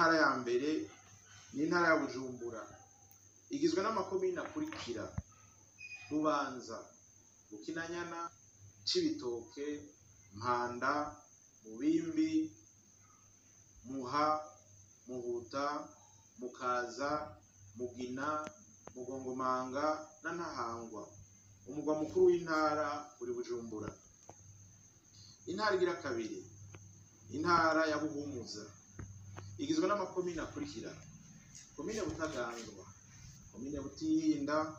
intara ya mbere ni intara ya Bujumbura, igizwe n'amakomine akurikira: Bubanza, Bukinanyana, Cibitoke, Mpanda, Mubimbi, Muha, Muhuta, Mukaza, Mugina, Mugongomanga na Ntahangwa. Umugwa mukuru w'intara uri Bujumbura. Intara igira kabiri, intara ya Buhumuza, igizwe n'amakomine akurikira: komine Butaganzwa, komine Butihinda,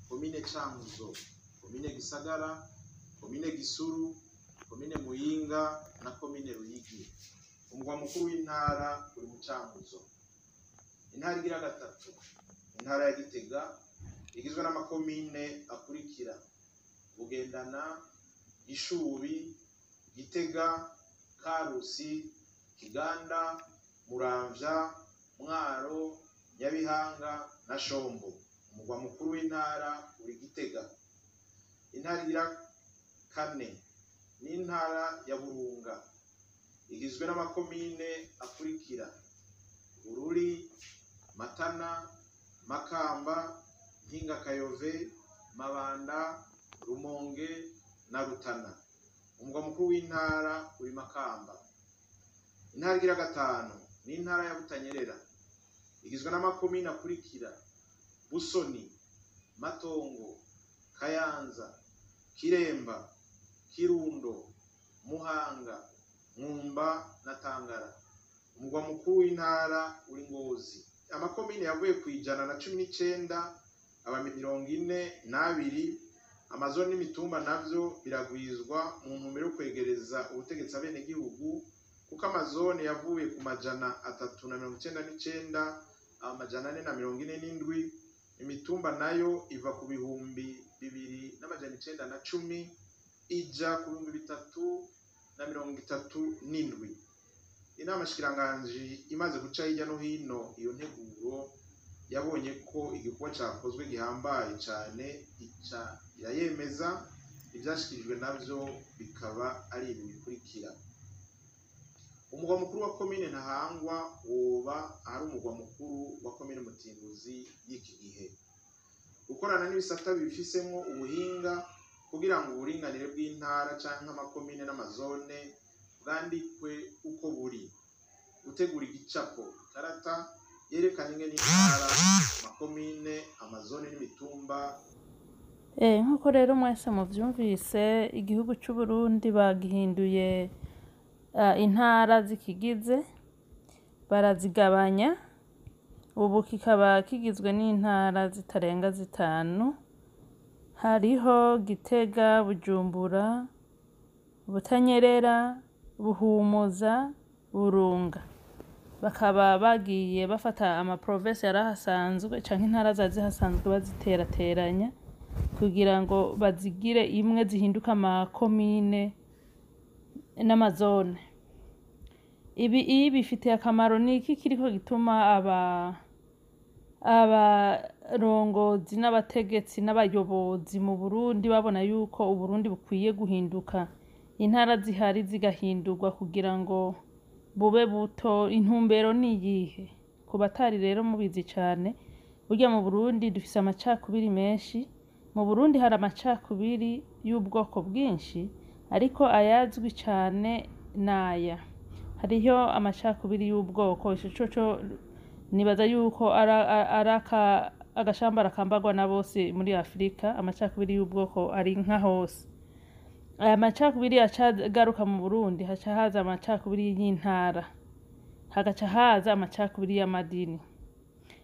komine Cankuzo, komine Gisagara, komine Gisuru, komine Muyinga na komine Ruyigi. Umugwa mukuru w'intara uri mu Cankuzo. Intara igira gatatu, intara ya Gitega, igizwe n'amakomine akurikira: Bugendana, Gishubi, Gitega, Karusi, Kiganda, Muramvya, Mwaro, Nyabihanga na Shombo. Umugwa mukuru w'intara uri Gitega. Intara igira kane ni intara ya Burunga, igizwe n'amakomine akurikira: Bururi, Matana, Makamba, Mpingakayove, Mabanda, Rumonge na Rutana. Umugwa mukuru w'intara uri Makamba. Intara igira gatanu ni intara ya Butanyerera, igizwe n'amakomine akurikira: Busoni, Matongo, Kayanza, Kiremba, Kirundo, Muhanga, Mwumba na Tangara. Umugwa mukuru w'intara uri Ngozi. Amakomine yavuye ku 119 aba 42, amazone n'imitumba navyo biragwizwa mu ntumbero yo kwegereza ubutegetsi abenegihugu, kuko amazone yavuye ku 399 amajana 447, imitumba nayo iva ku 2910 ija ku 3037. Inama shikiranganji imaze guca hirya no hino iyo nteguro, yabonye ko igikorwa cyakozwe gihambaye cyane, ica irayemeza. Ibyashikirijwe navyo bikaba ari ibi bikurikira: umugwa mukuru wa komine Ntahangwa woba ari umugwa mukuru wa komine Mutimbuzi y'iki gihe, gukorana n'ibisata bifisemo ubuhinga kugira ngo uburinganire bw'intara canke amakomine n'amazone bwandikwe uko buri, gutegura igicapo karata yerekana ingene intara, amakomine, amazone n'imitumba. Nkuko rero mwese muvyumvise, igihugu cy'u Burundi bagihinduye intara zikigize, barazigabanya. Ubu kikaba kigizwe n'intara zitarenga 5. Hariho Gitega, Bujumbura, Butanyerera, Buhumuza, Burunga. Bakaba bagiye bafata amaprovinsi yarahasanzwe canke intara zazihasanzwe baziterateranya kugira ngo bazigire imwe, zihinduka amakomine n'amazone. Ibi bifitiye akamaro niki kiriko gituma abarongozi n'abategetsi n'abayobozi mu Burundi babona yuko Uburundi bukwiye guhinduka, intara zihari zigahindurwa kugira ngo bube buto. Intumbero ni iyihe? Ku batari rero mubizi cyane, burya mu Burundi dufise amacakubiri menshi. Mu Burundi hari amacakubiri y'ubwoko bwinshi, ariko ayazwi cyane naya. Hariho amacakubiri y'ubwoko, ico nibaza yuko agashambara kambagwa na bose muri Afrika. Amacakubiri y'ubwoko ari nka hose. Aya macakubiri acagaruka mu Burundi, haca haza amacakubiri y'intara, hagaca haza amacakubiri y'amadini.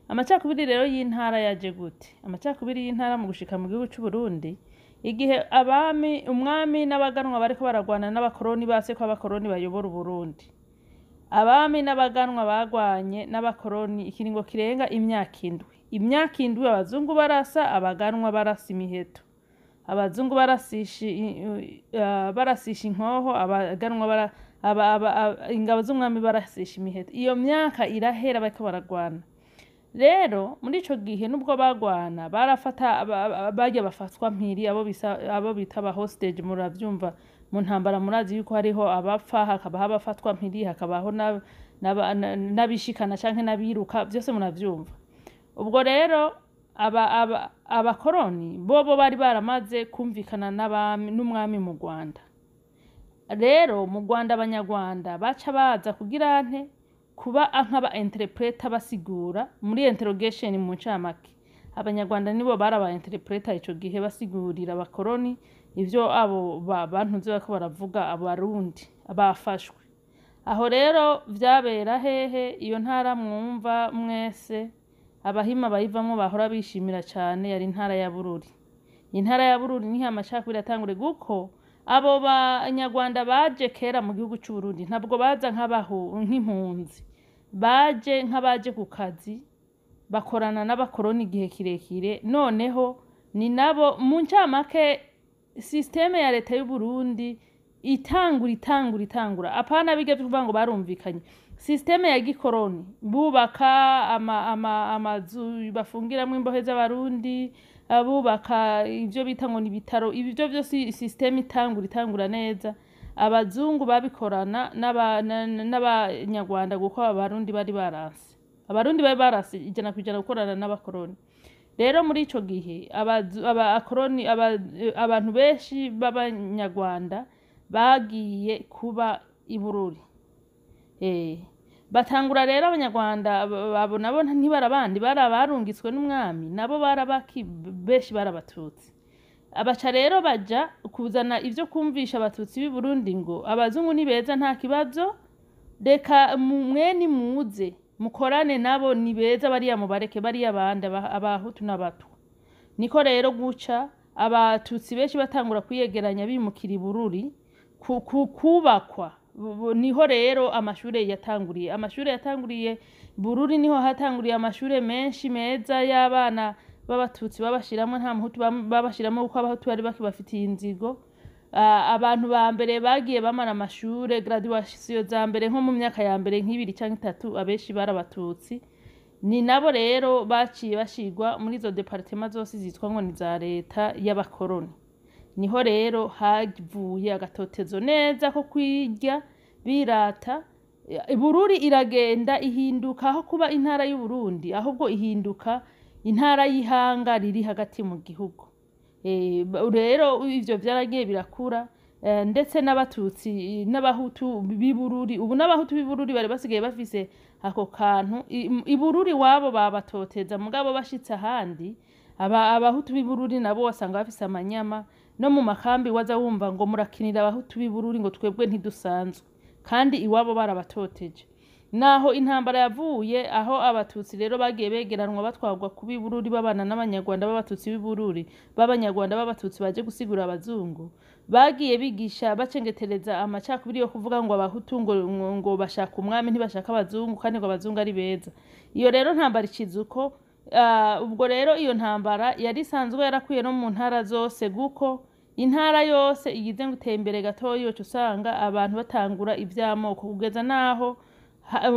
Amacakubiri rero y'intara yaje gute? Amacakubiri y'intara mu gushika mu gihugu cy'u Burundi, igihe umwami n'abaganwa bariko baragwana n'abakoroni, base ko abakoroni bayobora Uburundi. Abami n'abaganwa bagwanye n'abakoroni ikiringo kirenga imyaka 7. Imyaka 7 abazungu barasa, abaganwa barasa imiheto. Abazungu barasisha inkoho, abaganwa ingabo z'umwami barasisha imiheto. Iyo myaka irahera bariko baragwana. Rero muri ico gihe nubwo bagwana, barafata bajya bafatwa mpiri, abo bita aba hostage, muravyumva mu ntambara murazi yuko hariho abapfa hakabaho abafatwa mpiri hakabaho n'abishikana canke n'abiruka byose munavyumva. Ubwo rero abakoroni bobo bari baramaze kumvikana n'umwami mu Rwanda. Rero mu Rwanda abanyarwanda baca baza kugira nte kuba nk'aba interpreter basigura muri interrogation mu ncamake. Abanyarwanda nibo baraba interpreter ico gihe basigurira abakoroni ivyo abo bantuze bako baravuga abarundi abafashwe. Aho rero vyabera hehe iyo ntara mwumva mwese abahima bayivamo bahora bishimira cyane yari intara ya Bururi. Intara ya Bururi niho amacakubiri atangure guko abo banyarwanda baje kera mu gihugu cy'u Burundi ntabwo baza nk'impunzi, baje nk'abaje ku kazi bakorana n'abakoroni igihe kirekire. Noneho ni nabo mu ncamake systeme ya leta y'u Burundi itangura apana bige kuvuga ngo barumvikanye. Systeme ya gikoroni bubaka amazu bafungiramo imbohe z'abarundi, abubaka ivyo bita ngo ni bitaro, ivyo byose systeme itangura neza. Abazungu babikorana n'abanyarwanda guko abarundi bari barase. Abarundi bari barase ijana kwijana gukorana n'abakoroni. Rero muri ico gihe abakoroni abantu benshi b'abanyarwanda bagiye kuba ibururi. Batangura rero abanyarwanda babo nabo ntibarabandi barabarungitswe n'umwami nabo barabaki benshi barabatutsi. Abaca rero baja kuzana ivyo kumvisha abatutsi b'i Burundi ngo abazungu ni beza nta kibazo, reka mwene muze mukorane nabo ni beza bariya mubareke bariya bandi abahutu n'abatwa. Niko rero guca abatutsi benshi batangura kwiyegeranya bimukira Bururi kubakwa. Niho rero amashure yatanguriye Bururi, niho hatanguriye amashure menshi meza y'abana b'abatutsi babashiramo nta muhutu babashiramo uko abahutu bari bakibafitiye inzigo. Abantu ba mbere bagiye bamara amashure graduation za mbere nko mu myaka ya mbere nk'ibiri canke 3 abeshi barabatutsi. Ni nabo rero baciye bashigwa muri zo departement zose zitwa ngo ni za leta y'abakoroni. Niho rero havuye agatotezo neza ko kwirya birata. Bururi iragenda ihinduka aho kuba intara y'u Burundi ahubwo ihinduka intara y'ihanga riri hagati mu gihugu. Rero ivyo vyaragiye birakura ndetse n'abatutsi n'abahutu b'ibururi. Ubu n'abahutu b'ibururi bari basigaye bafise ako kantu ibururi wabo babatoteza mugabo bashitse ahandi abahutu b'ibururi nabo wasanga bafise amanyama. No mu makambi waza wumva ngo murakinira abahutu b'ibururi ngo twebwe ntidusanzwe kandi iwabo barabatoteje. Naho intambara yavuye aho abatutsi rero bagiye begeranwa batwagwa kubi Bururi babana n'abanyarwanda b'abatutsi b'ibururi b'abanyarwanda b'abatutsi baje gusigura abazungu, bagiye bigisha bacengetereza amacakubiri yo kuvuga ngo abahutu ngo bashaka umwami ntibashaka abazungu kandi ngo abazungu ari beza. Iyo rero ntambara ikizuko. Ubwo rero iyo ntambara yari sanzwe yarakwiye no mu ntara zose guko intara yose igize ngo itembere gatoyi yo usanga abantu batangura ivyamoko kugeza naho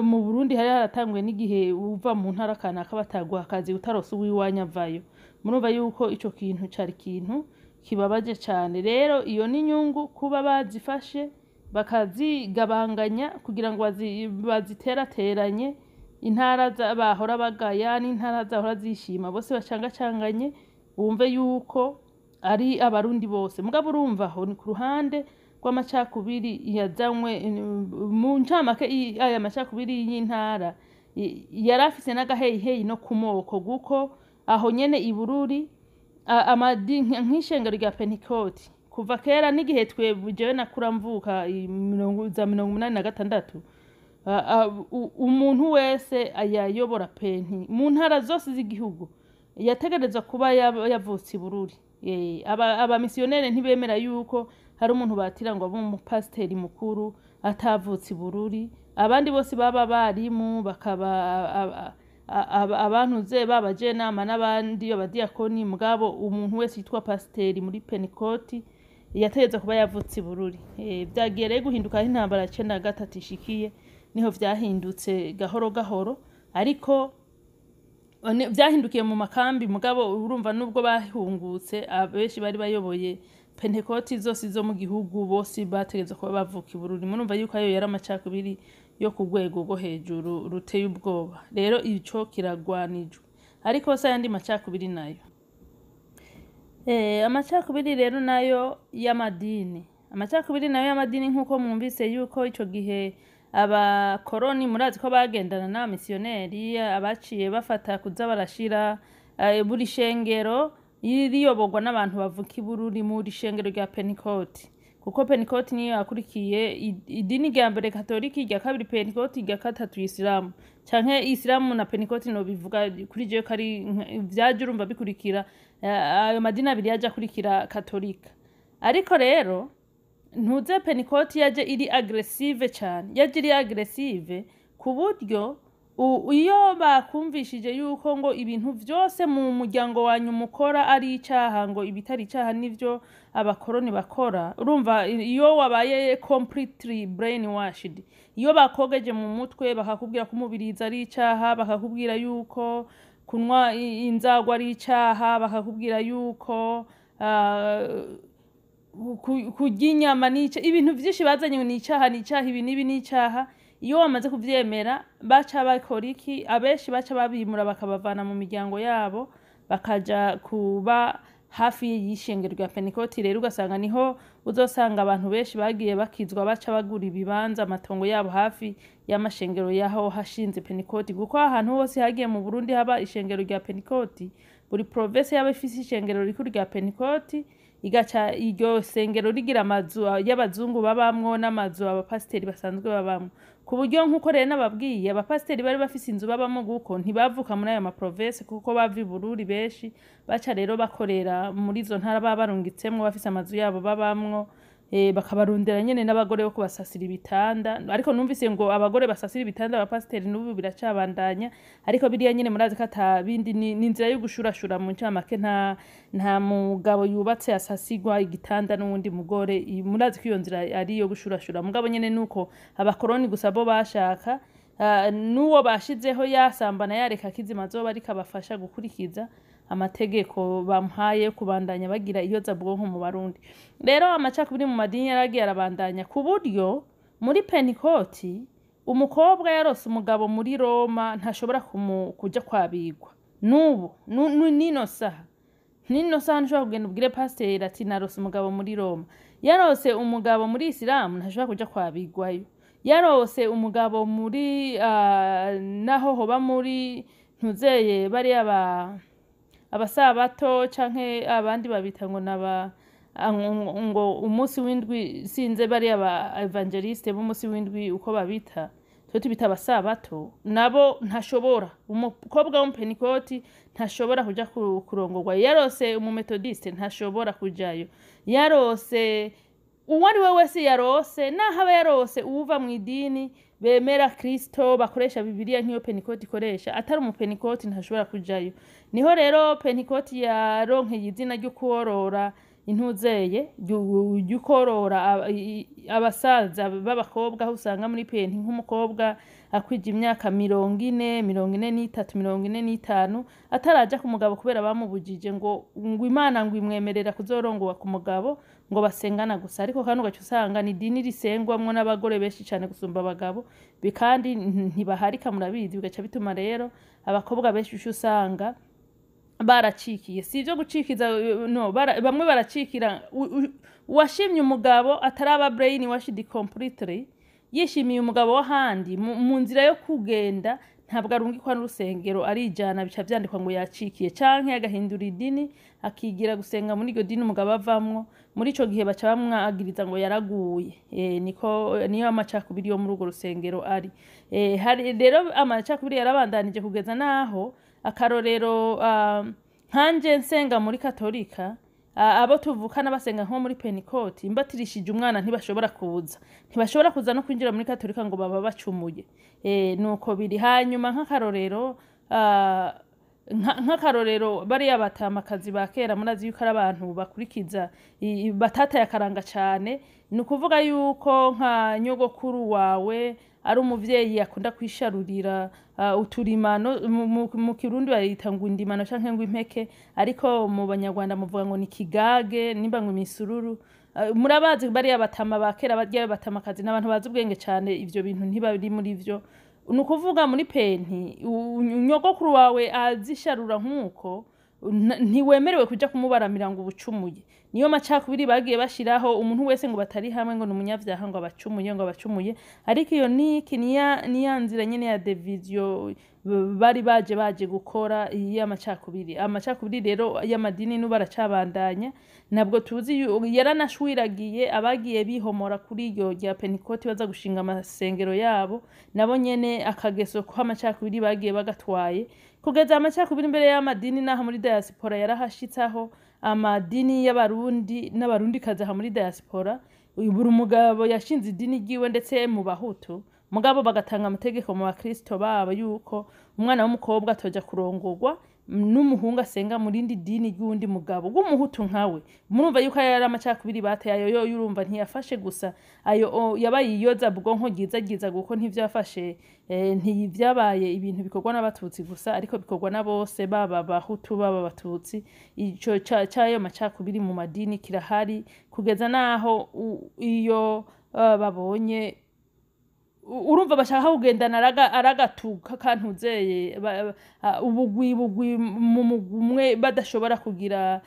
mu Burundi hari haratanguye n'igihe uva mu ntara kanaka batagwa akazi utarose uwiwanya vayo. Murumva yuko ico kintu cari kintu kibabaje cyane. Rero iyo ni nyungu kuba bazifashe bakazigabanganya kugira ngo baziterateranye. Intara bahora bagaya n'intara zahora zishima bose bacangacanganye bumve yuko ari abarundi bose. Mugabo urumva aho ni ku ruhande rw'amacakubiri yazanywe mu ncamake aya macakubiri y'intara yarafise n'agaheyi no kumoko guko aho nyene ibururi nk'ishengero rya Pentecote kuva kera n'igihe jewe nakura mvuka 1986 umuntu wese ayayobora penti mu ntara zose z'igihugu yategerezwa kuba yavutse Bururi. Abamisiyonere ntibemera yuko hari umuntu batira ngo abe umupasiteri mukuru atavutse Bururi. Abandi bose baba barimu bakaba abantuze babaje nama n'abandi abadiakoni mugabo umuntu wese yitwa pasiteri muri Pentecote yategeza kuba yavutse Bururi. Byagiye guhinduka intambara 93 ishikiye niho vyahindutse gahoro gahoro, ariko byahindukiye mu makambi mugabo urumva nubwo bahungutse abeshi bari bayoboye pentekoti zose zo mu gihugu bose bategeza kuba bavuka i Burundi. Murumva yuko ayo yari amacakubiri yo ku rwego rwo hejuru ruteye ubwoba. Rero ico kiragwanijwe, ariko se ayandi macakubiri nayo amacakubiri rero nayo y'amadini. Amacakubiri nayo y'amadini nk'uko mwumvise yuko ico gihe abakoroni murazi ko bagendana n'abamisiyoneri abaciye bafata kuza barashira buri shengero riyoborwa n'abantu bavuka i Burundi muri shengero rya Pentecote, kuko Pentecote niyo yakurikiye idini rya mbere Katolika, irya kabiri Pentecote, irya gatatu Isilamu. Canke Isilamu na Pentecote no bivuga kuri jewe kari vyaje urumva bikurikira ayo madini abiri yaje akurikira Katolika. Ariko rero ntuze Pentecote yaje iri aggressive cyane, yaje iri aggressive ku buryo iyo bakumvishije yuko ngo ibintu vyose mu muryango wanyu mukora ari icaha, ngo ibitari icaha nivyo abakoroni bakora. Urumva iyo wabaye completely brainwashed, iyo bakogeje mu mutwe bakakubwira ko umubiriza ari icaha, bakakubwira yuko kunwa inzagwa ari icaha, bakakubwira yuko kurya inyama nica, ibintu vyinshi bazanye ni icaha, ni icaha, ibi nibi ni icaha. Iyo wamaze kuvyemera baca bakora iki? Abenshi baca babimura bakabavana mu miryango yabo bakaja kuba hafi y'ishengero rya Pentecote. Rero ugasanga niho uzosanga abantu benshi bagiye bakizwa baca bagura ibibanza amatongo yabo hafi y'amashengero yaho hashinze Pentecote, kuko ahantu hose hagiye mu Burundi haba ishengero rya Pentecote, buri province yaba ifise ishengero rikuru rya Pentecote, igaca iryo sengero rigira amazu y'abazungu babamwo n'amazu abapasiteri basanzwe babamwo, ku buryo nk'uko rero nababwiye abapasiteri bari bafise inzu babamwo guko ntibavuka muri ayo maprovince, kuko bava i Burundi benshi baca rero bakorera muri izo ntara babarungitsemwo bafise amazu yabo babamwo. Bakabarundira nyene n'abagore bo kubasasira ibitanda, ariko numvise ngo abagore basasira ibitanda abapasiteri n'ubu biracabandanya, ariko biriya nyene murazi ko atabindi ni inzira yo gushurashura mu ncamake. Nta mugabo yubatse asasigwa igitanda n'uwundi mugore, murazi ko iyo nzira ari yo gushurashura. Mugabo nyene nuko abakoroni gusa bo bashaka n'uwo bashizeho yasambana yareka kizima zoba ariko abafasha gukurikiza amategeko bamuhaye kubandanya bagira iyoza bwonko mu Barundi. Rero amacakubiri mu madini yaragiye arabandanya ku buryo muri Pentecote umukobwa yarose umugabo muri Roma ntashobora kuja kwabigwa. Nubu nino saha nshobora kugenda ubwire pasiteri ati narose umugabo muri Roma. Yarose umugabo muri Isilamu ntashobora kuja kwabigwayo. Yarose umugabo muri naho hoba muri ntuzeye bari abasabato canke abandi babita ngo ngo umunsi w'indwi, sinze bari aba evangeliste b'umunsi w'indwi uko babita, twe tubita abasabato, nabo ntashobora. Umukobwa wo mu Pentecote ntashobora kuja kurongorwa. Yarose umumetodiste ntashobora kujayo. Yarose uwo ari we wese yarose, naho aba yarose uwuva mu idini bemera Kristo bakoresha Bibiliya nk'iyo Pentecote ikoresha, atari umu Pentecote ntashobora kujayo. Niho rero Pentecote yaronkeye izina ryo kuworora intuzeye, ryo korora abasaza b'abakobwa, aho usanga muri Penti nk'umukobwa akwije imyaka 40, 43, 45 ataraja ku mugabo kubera bamubujije ngo Imana ngo imwemerera kuzorongwa ku mugabo ngo basengana gusa. Ariko kandi ugaca usanga ni dini risengwamwo n'abagore benshi cyane gusumba abagabo, bikandi ntibaharika murabizi, bigaca bituma rero abakobwa benshi usanga baracikiye. Si ivyo gucikiza no, bamwe baracikira. Washimye umugabo ataraba brain washed completely, yishimiye umugabo w'ahandi mu nzira yo kugenda, ntabwo arungikwa n'urusengero arijana bica vyandikwa ngo yacikiye, canke agahindura idini akigira gusenga muri iryo dini umugabo avamwo. Muri ico gihe baca bamwagiriza ngo yaraguye. Niyo amacakubiri yo muri urwo rusengero ari. Hari rero amacakubiri yarabandanije kugeza naho akarorero nkanje nsenga muri Katolika, abo tuvukana basenga nko muri Pentecote, imbatirishije umwana ntibashobora kuza no kwinjira muri Katolika ngo baba bacumuye. Nuko biri. Hanyuma nk'akarorero nk'akarorero bariya batamakazi ba kera murazi yuko ari abantu bakurikiza batataye akaranga cyane, ni ukuvuga yuko nka nyogokuru wawe ari umuvyeyi akunda kwisharurira uturimano, mu Kirundi bayita ngo indimano canke ngo impeke, ariko mu Banyarwanda muvuga ngo ni kigage nimba ngo imisururu. Murabazi bariya batama ba kera barya batamakazi n'abantu bazi ubwenge cyane, ivyo bintu ntibari muri vyo. Nukuvuga muri penti nyogokuru wawe azisharura nk'uko ntiwemerewe kuja kumubaramira ngo ubucumuye. Niyo macakubiri bagiye bashiraho umuntu wese ngo batari hamwe ngo n'umunyavyaha ngo abacumuye, ariko iyo niya nzira nyene ya division bari baje gukora y'amacakubiri. Amacakubiri rero y'amadini n'ubu aracabandanya, nabwo tuzi yaranashwiragiye abagiye bihomora kuri iyo rya Pentecote baza gushinga amasengero yabo, nabo nyene akageso ko amacakubiri bagiye bagatwaye kugeza amacakubiri imbere y'amadini naha muri diaspora yarahashitsaho amadini y'abarundi n'abarundi kaza muri diaspora. Buri mugabo yashinze idini giwe ndetse mu bahutu, mugabo bagatanga amategeko mu bakristo babo yuko umwana w'umukobwa atoja kurongorwa n'umuhungu asenga mu rindi dini ry'undi mugabo w'umuhutu nkawe. Murumva yuko yari amacakubiri bateye ayo yurumva ntiyafashe gusa ayo yabaye iyoza bwonko giza guko ntivyafashe ntivyabaye ibintu bikorwa n'abatutsi gusa, ariko bikorwa na bose baba bahutu baba batutsi. Ico cayo macakubiri mu madini kirahari kugeza naho iyo babonye urumva bashaka kugendana aragatuka kantuzeye ubugwi mu mugumwe badashobora kugira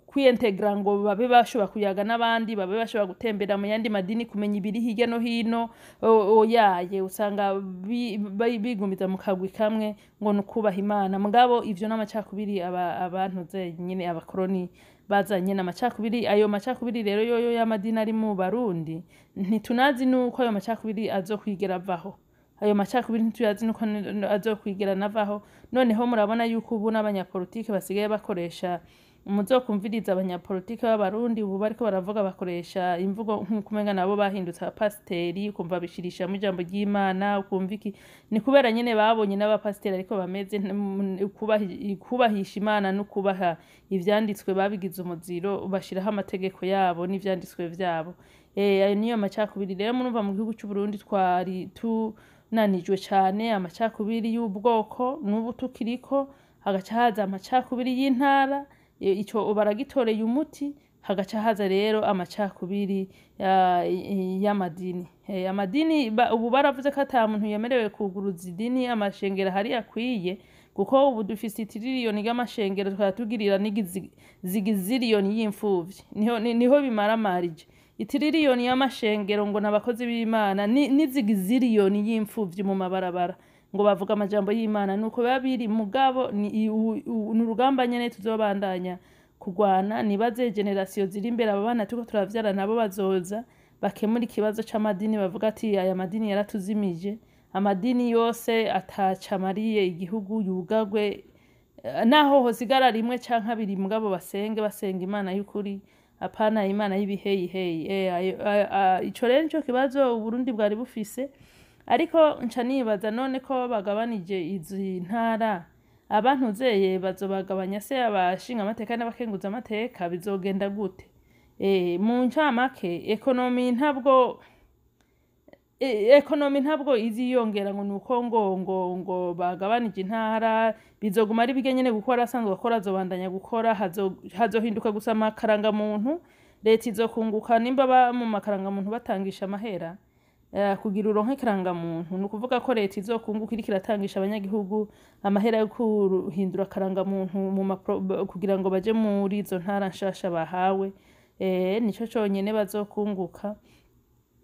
kwiintegra ngo babe bashobora kuyaga n'abandi, babe bashobora gutembera mu yandi madini kumenya ibiri hirya no hino. Oyaye usanga bigumiza mu kagwi kamwe ngo nukubaha Imana, mugabo ivyo n'amacakubiri abantu ze nyine abakoroni bazanye n'amacakubiri. Ayo macakubiri rero yoyo y'amadini ari mu Barundi ntitunazi nuko ayo macakubiri azokwigera avaho. Ayo macakubiri ntituyazi nuko azokwigera navaho. Noneho murabona yuko ubu n'abanyapolitike basigaye bakoresha, muzokumviriza abanyapolitike b'abarundi ubu bariko baravuga bakoresha imvugo nk'ukumenga nabo bahindutse abapasiteri, ukumva bishirisha mu ijambo ry'Imana, ukumva iki ni kubera nyene babonye n'abapasiteri ariko bameze kubahisha Imana no kubaha ivyanditswe, babigize umuziro bashiraho amategeko yabo n'ivyanditswe vyabo. Ayo niyo macakubiri rero murumva mu gihugu cy'u Burundi twari tunanijwe cyane amacakubiri y'ubwoko n'ubu tukiriko, hagaca haza amacakubiri y'intara, ico baragitoreye umuti, hagaca haza rero amacakubiri y'amadini. Amadini ubu baravuze ko ata muntu yemerewe kuguruza idini amashengero hari akwiye, kuko ubu dufise itiririyoni y'amashengero twatugirira n'igiziriyoni y'imfuvyi, niho bimaramarije. Itiririyoni y'amashengero ngo nabakozi b'Imana n'izigiziriyoni y'imfuvyi mu mabarabara ngo bavuga amajambo y'Imana, nuko biba biri mugabo n'urugamba nyene tuzobandanya kugwana. Nibaze generation ziri imbere aba bana tuko turavyara nabo bazoza bakemura ikibazo c'amadini, bavuga ati aya madini yaratuzimije, amadini yose atacamariye igihugu yugagwe, naho hosigara rimwe canke abiri mugabo basenga Imana y'ukuri, apana Imana y'ibiheyiheyi. Ico rero nico kibazo Burundi bwari bufise, ariko nca nibaza none ko bagabanije izi ntara abantu zeye bazobagabanya se abashinga amateka n'abakenguza amateka bizogenda gute? Mu ncamake ekonomi ntabwo iziyongera ngo nuko ngo bagabanije intara bizoguma ari bigenyene gukora asanzwe bakora azobandanya gukora, hazohinduka gusa amakaranga muntu. Leta izokunguka nimba mu makaranga muntu batangisha amahera kugira uronke karanga muntu, nukuvuga ko leta izokunguka iriko iratangisha abanyagihugu amahera yo kuhindura karanga muntu kugira ngo baje muri izo ntara nshasha bahawe. Nico conyene bazokunguka,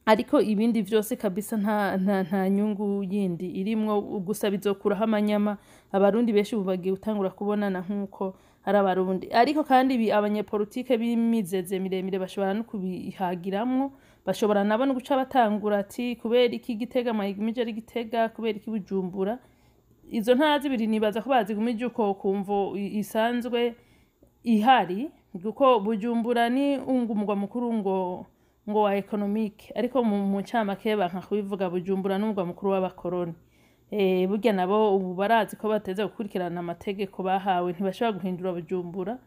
ariko ibindi vyose kabisa nta nyungu yindi irimwo, gusa bizokuraho amanyama. Abarundi benshi ubu bagiye gutangura kubonana nk'uko ari abarundi, ariko kandi abanyepolitike b'imizeze miremire bashobora no kubihagiramwo, bashobora nabo no guca batangura ati kubera iki Gitega mayigumije ari Gitega, kubera iki Bujumbura. Izo ntara zibiri nibaza ko bazigumije uko kumvo isanzwe ihari, kuko Bujumbura ni umugwa mukuru ngo wa economique, ariko mu ncamake banka kubivuga Bujumbura n'umugwa mukuru w'abakoroni. burya nabo ubu barazi ko bateze gukurikirana amategeko bahawe, ntibashobora guhindura Bujumbura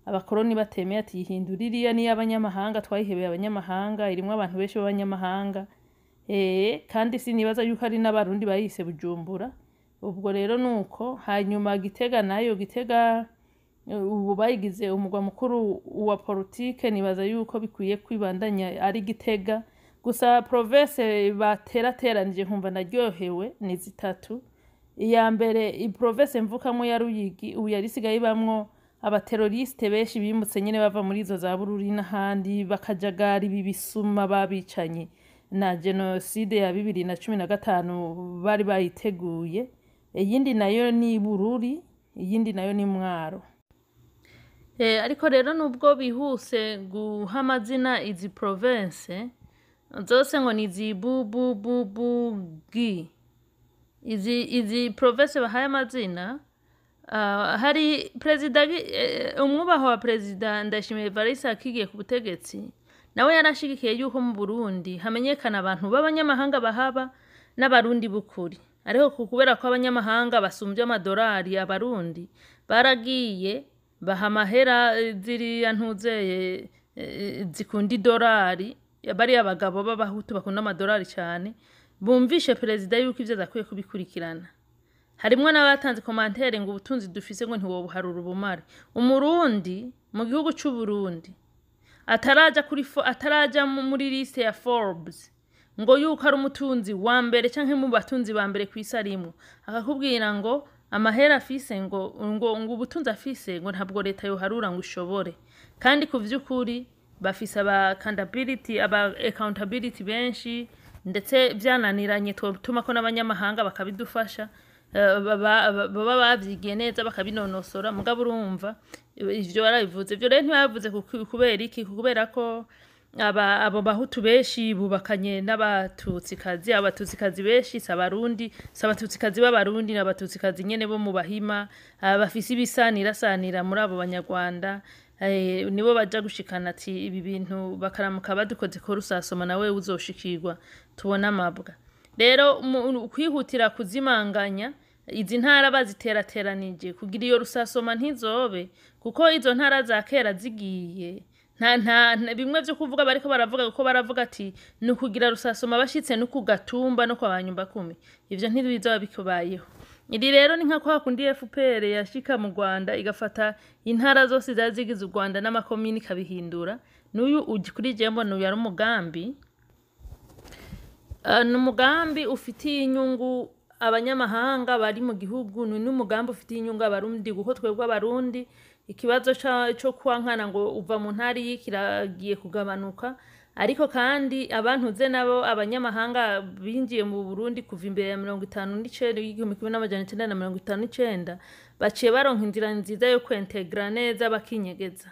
abakoroni batemeye ati yihindura iriya ni y'abanyamahanga, twayihebeye abanyamahanga, irimwo abantu benshi b'abanyamahanga, kandi sinibaza yuko ari n'abarundi bayise Bujumbura. Ubwo rero nuko hanyuma Gitega nayo, Gitega ubu bayigize umugwa mukuru wa politike, nibaza yuko bikwiye kwibandanya ari Gitega. Gusa province baterateranije nkumva naryohewe ni zitatu. Iya mbere i province mvukamwo ya Ruyigi, ubu yarisigaye ibamwo abateroriste benshi bimutse nyene bava muri izo za Bururi n'ahandi, bakajagara ibi bisuma babicanye na genocide ya 2015 bari bayiteguye. Iyindi nayo ni Bururi, iyindi nayo ni Mwaro. Ariko rero nubwo bihuse guha amazina izi province zose ngo ni zibubububugi, izi province bahaye amazina, hari perezida umwubaho wa perezida Ndayishimiye Evariste akigiye ku butegetsi, nawe yarashigikiye yuko mu Burundi hamenyekana abantu b'abanyamahanga bahaba n'abarundi bukuri. Ariko kubera ko abanyamahanga basumbye amadolari abarundi, baragiye baha amahera ziriya ntuzeye zikunda idolari, bari abagabo b'abahutu bakunda amadolari cyane, bumvishe perezida yuko ivyo zakwiye kubikurikirana. Harimwo n'abatanze commentaire ngo ubutunzi dufise ngo ntiwobuharura ubumare. Umurundi mu gihugu cy'u Burundi ataraja muri liste ya Forbes ngo yuko ari umutunzi wa mbere canke mu batunzi ba mbere kw'isi arimwo, akakubwira ngo amahera afise ngo ubutunzi afise ngo ntabwo leta yoharura ngo ishobore. Kandi ku vy'ukuri bafise accountability benshi, ndetse vyananiranye tuma ko n'abanyamahanga bakabidufasha, baba bavyigiye neza bakabinonosora. Mugabo urumva ivyo barabivuze, ivyo rero ntibabivuze kubera iki? Kubera ko abo bahutu benshi bubakanye n'abatutsikazi, abatutsikazi benshi s'abarundi, s'abatutsikazi b'abarundi n'abatutsikazi nyene bo mu Bahima, bafise ibisanira muri abo banyarwanda. Nibo baja gushikana ati ibi bintu bakaramuka badukoze ko rusasoma nawe uzoshikirwa tubona amabwa. Rero kwihutira kuzimanganya izi ntara baziterateranije kugira iyo rusasoma ntizobe, kuko izo ntara za kera zigiye nta bimwe byo kuvuga bariko baravuga, kuko baravuga ati nukugira rusasoma bashitse no kugatumba no kwa banyumba 10. Ivyo ntibizoba bikubayeho. Iri rero ni nka kwa kundi FPR yashika mu Rwanda igafata intara zose zazigize u Rwanda n'amakomini kabihindura. N'uyu kuri jembo n'uyu yari umugambi, n'umugambi ufitiye inyungu abanyamahanga bari mu gihugu, n'umugambi ufitiye inyungu abarundi, kuko twebwe abarundi ikibazo cyo kwankana ngo uva mu ntari kiragiye kugabanuka. Ariko kandi abantu ze nabo abanyamahanga binjiye mu Burundi kuva imbere ya 1959 baciye baronka inzira nziza yo kwintegra neza bakinyegeza.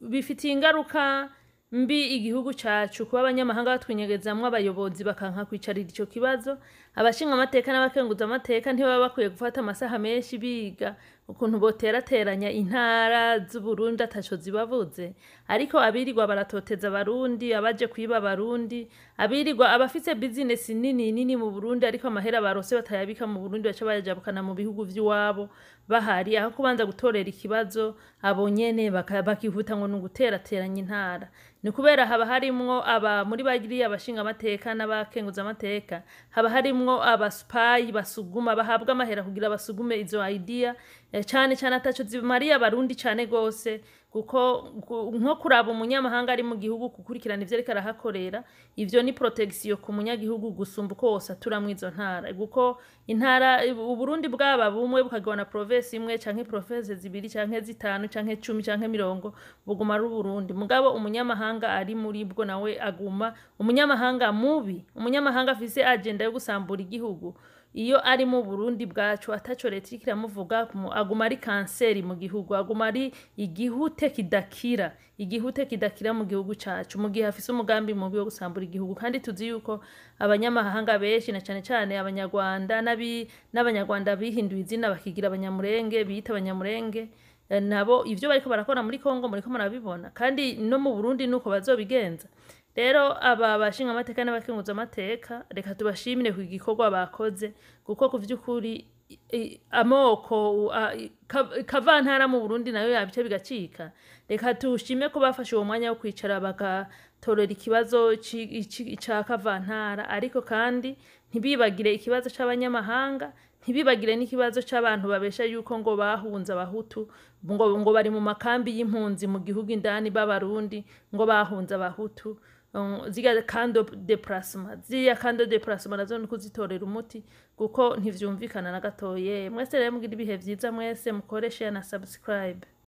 Bifitiye ingaruka mbi igihugu cacu kuba abanyamahanga batwinyegezamwe abayobozi bakanka kwicarira ico kibazo. Abashinga amateka n'abakenguza amateka ntibaba bakwiye gufata amasaha menshi biga ukuntu boterateranya intara z'u Burundi ataco zibavuze. Ariko abirirwa baratoteza abarundi, abaje kwiba abarundi, abirirwa abafise business nini mu Burundi, ariko amahera barose batayabika mu Burundi baca bayajabukana mu bihugu vy'iwabo bahari, aho kubanza gutorera ikibazo abonyene bakihuta ngo nuguterateranya intara. Ni kubera haba harimwo muri bagiriye abashinga amateka n'abakenguza amateka, haba harimwo abaspayi basuguma bahabwa amahera kugira basugume izo idea, cyane ataco zimariye abarundi cyane gose, kuko nko kuraba umunyamahanga ari mu gihugu kukurikirana ivyo ariko arahakorera. Ivyo ni protection ku munyagihugu gusumba uko wose aturamwe izo ntara, kuko intara Uburundi bwaba bumwe bukagabana province imwe canke province zibiri canke zitanu canke 10 canke 20 buguma ari Burundi. Mugabo umunyamahanga ari muri bwo nawe aguma umunyamahanga mubi, umunyamahanga afise agenda yo gusambura igihugu. Iyo ari mu Burundi bwacu ataco leta ikiramuvuga, aguma ari kanseri mu gihugu, aguma ari igihute kidakira mu gihugu cacu, mu gihe afise umugambi mubi wo gusambura igihugu. Kandi tuzi yuko abanyamahanga benshi na cyane abanyarwanda n'abanyarwanda bihinduye izina bakigira abanyamurenge, biyita abanyamurenge, nabo ivyo bariko barakora muri Kongo muriko murabibona, kandi no mu Burundi nuko bazobigenza. rero aba bashinga amateka n'abakenguza amateka reka tubashimire ku gikorwa bakoze kuko ku vy'ukuri amoko kavantara mu Burundi nayo yabice bigacika. Reka tushime ko bafashe uwo mwanya wo kwicara bagatorera ikibazo ca kavantara, ariko kandi ntibibagire ikibazo c'abanyamahanga, ntibibagire n'ikibazo c'abantu babesha yuko ngo bahunze abahutu, ngo bari mu makambi y'impunzi mu gihugu indani b'abarundi, ngo bahunze abahutu. Ziga kando déplacement nazo ni kuzitorera umuti kuko ntivyumvikana na gatoye. Mwese rero mugira ibihe vyiza, mwese mukore share na subscribe.